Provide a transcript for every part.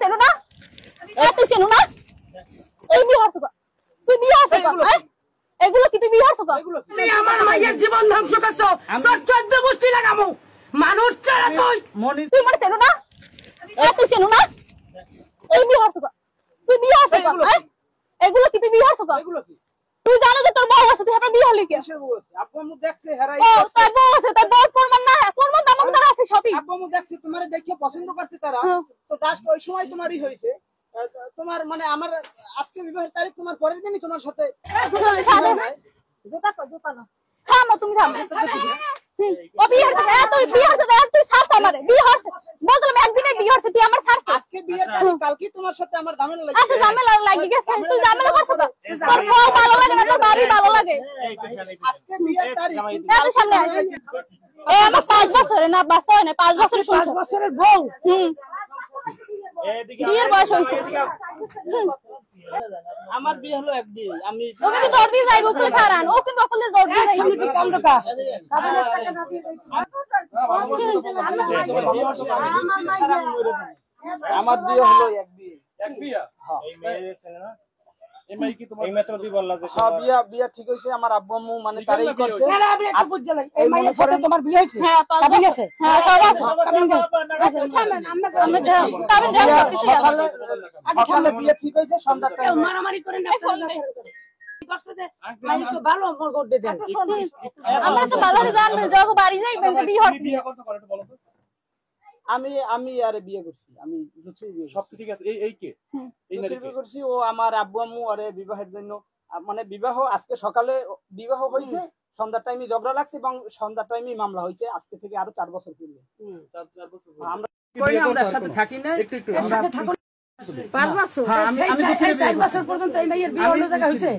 চেনো না তুই চেনো না এই বিয়ে হচ্ছে তুই বিয়ে হচ্ছে এগুলো কি তুই বিয়ে হচ্ছে তুই আমার মায়ের জীবন ধ্বংস করছো তোর 14 গোষ্ঠী লাগামু মানুষ ছাড়া তুই মানে চেনো না তুই চেনো না এই বিয়ে হচ্ছে তুই বিয়ে হচ্ছে এগুলো কি তুই বিয়ে হচ্ছে তুই জানো যে তোর বউ আছে তুই আপনার বিয়ে হলি কি আব্বু আম্মু দেখছে হেরাই তোর বউ আছে তোর বউ প্রমাণ না প্রমাণ দাম তার আছে সবই আব্বু আম্মু দেখছে তোমারে দেখে পছন্দ করছে তারা তো জাস্ট ওই সময় তোমারই হইছে তোমার মানে আমার আজকে বিবাহের তারিখ তোমার পরের দিনই তোমার সাথে জুতা না থামো তুমি থামো ও বিয়ে হচ্ছে তুই বিয়ে হচ্ছে তুই ছাড়ছ আমারে বিয়ে হচ্ছে বললাম একদিনে বিয়ে হচ্ছে তুই আমার ছাড়ছ আজকে বিয়ের তারিখ কালকে তোমার সাথে আমার ঝামেলা লাগছে আচ্ছা ঝামেলা লাগি গেছে তুই ঝামেলা করছ তো তোর বউ ভালো লাগে না তোর বাড়ি ভালো লাগে আজকে বিয়ের তারিখ এত সামনে এ আমার 5 বছরের না বাচ্চা হয় না 5 বছরের শুনছ 5 বছরের বউ বিয়ের বয়স হইছে আমার বিয়ে হলো এক বিয়ে আমি ওকে তো দৌড় দিয়ে যাইবো তুই ফারান ও কিন্তু অকলে দৌড় দিয়ে যাইবো তুমি কি কাম দকা আমার বিয়ে হলো এক বিয়ে এই মেয়ের ছেলে না এই মেয়ে কি তোমার এই মাত্র তুই বললা যে হ্যাঁ বিয়ে ঠিক হইছে আমার আব্বু আম্মু মানে তারই করছে না আমি একটু বুঝ যাই এই মায়ের সাথে তোমার বিয়ে হইছে হ্যাঁ কাবিন আছে হ্যাঁ সব আছে কাবিন দাও আমরা কাবিন দাও কিছু সকালে বিয়ে ঠিক হইছে সন্ধ্যার টাইমে মারামারি করেন না করছে যে মাইকে ভালো মোর গড়ে দেন আমরা তো ভালো জানবেন যখন বাড়ি যাইবেন যে বিয়ে হচ্ছে বিয়ে করছ করে একটু বলো তো আমি আরে বিয়ে করছি আমি দুটোই বিয়ে সব ঠিক আছে এই কে এই নারী বিয়ে করছি ও আমার আব্বু আম্মু আরে বিবাহের জন্য মানে বিবাহ আজকে সকালে বিবাহ হইছে সন্ধ্যার টাইমে ঝগড়া লাগছে এবং সন্ধ্যার টাইমে মামলা হইছে আজকে থেকে আরো 4 বছর পূর্বে 4 বছর আমরা কই আমরা একসাথে থাকি না একটু একসাথে থাকো 5 বছর হ্যাঁ আমি 4 বছর পর্যন্ত এই মায়ের বিয়ে হলো জায়গা হইছে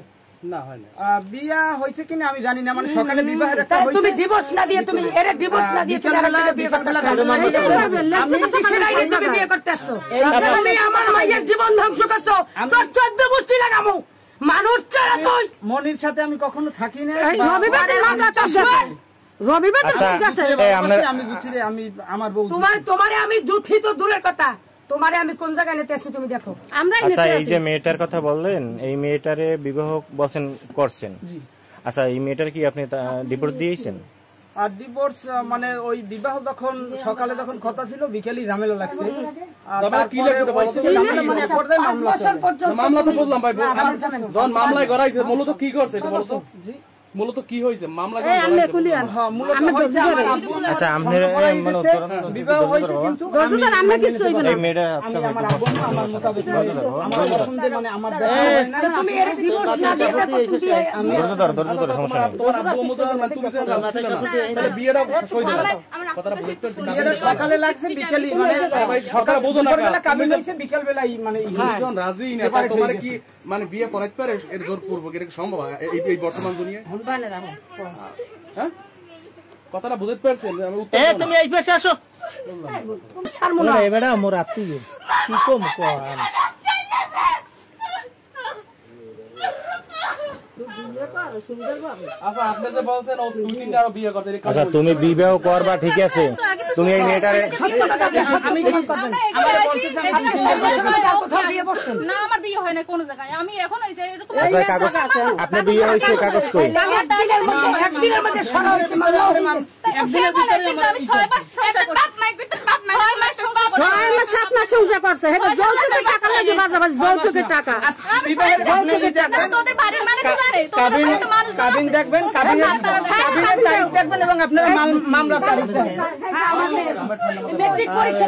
না হয় না বিয়া হইছে কিনা আমি জানি না মানে সকালে বিবাহের একটা হইছে তুমি ডিভোর্স না দিয়ে তুমি এর ডিভোর্স না দিয়ে তুমি আরেকটা বিয়ে করতে আমি কিসের আইনে তুমি বিয়ে করতে আসছো তুমি আমার মায়ের জীবন ধ্বংস করছো তোর 14 গোষ্ঠী লাগামু মানুষ ছাড়া তুই মনির সাথে আমি কখনো থাকি না রবিবারে মামলা চলছে রবিবারে ঠিক আছে আমি আমার বউ তোমারে আমি জুথি তো দূরের কথা তোমারে আমি কোন জায়গায় নিতে আসি তুমি দেখো আমরা আচ্ছা এই যে মেয়েটার কথা বললেন এই মেয়েটারে বিবাহ বচন করছেন আচ্ছা এই মেয়েটার কি আপনি ডিভোর্স দিয়েছেন আর ডিভোর্স মানে ওই বিবাহ যখন সকালে যখন কথা ছিল বিকেলে ঝামেলা লাগছে ঝামেলা কি লাগছে বলো তো মানে এক পর্যায়ে মামলা মামলা তো বললাম ভাই যখন মামলায় গড়াইছে মূলত কি করছে এটা বলো তো মূলত কি হইছে মামলা কি হইছে আচ্ছা আপনারা মানে বিবাহ হইছে কিন্তু আমরা কিছু হইবে না এই মেয়েটা আমার আব্বু আমার মোতাবেক আমার পছন্দে মানে আমার তুমি এর ডিভোর্স না দিয়ে আমি ধর সমস্যা নেই তোমার আব্বু মুজার না তুমি যে রাজি না তাহলে বিয়েটা কই দিলা কথাটা বুঝতে বিয়েটা সকালে লাগছে বিকেলে মানে ভাই সকালে বুঝো না কাবিন হইছে বিকেল বেলায় মানে যখন রাজি না তোমার কি মানে বিয়ে করাইতে পারে এর জোর পূর্বক এটা কি সম্ভব এই বর্তমান দুনিয়ায় হ্যাঁ কথাটা বুঝতে পারছেন তুমি এই পাশে আসো এবারে মোর আত্মীয় কি কম কর আচ্ছা আপনি যে বলছেন ও 2-3টা আরো বিয়ে করছে আচ্ছা তুমি বিবাহ করবা ঠিক আছে তুমি এই মেয়েটারে আমি না আমার বিয়ে হয় না কোন জায়গায় আমি এখন এই যে এরকম আচ্ছা কাগজ আপনি বিয়ে হইছে কাগজ কই একদিনের মধ্যে সরা হইছে মামলা একদিনের ভিতরে আমি 6 মাস বাপ নাই কইতে বাপ নাই 6 মাস 7 মাস সংসার করছে হেবা যৌতুকের টাকা লাগে বাজাবাজি যৌতুকের টাকা তোদের বাড়ির মানে কি জানে কাবিন দেখবেন কাবিনের তারিখ দেখবেন এবং আপনার মামলার তারিখ দেখবেন মেট্রিক পরীক্ষা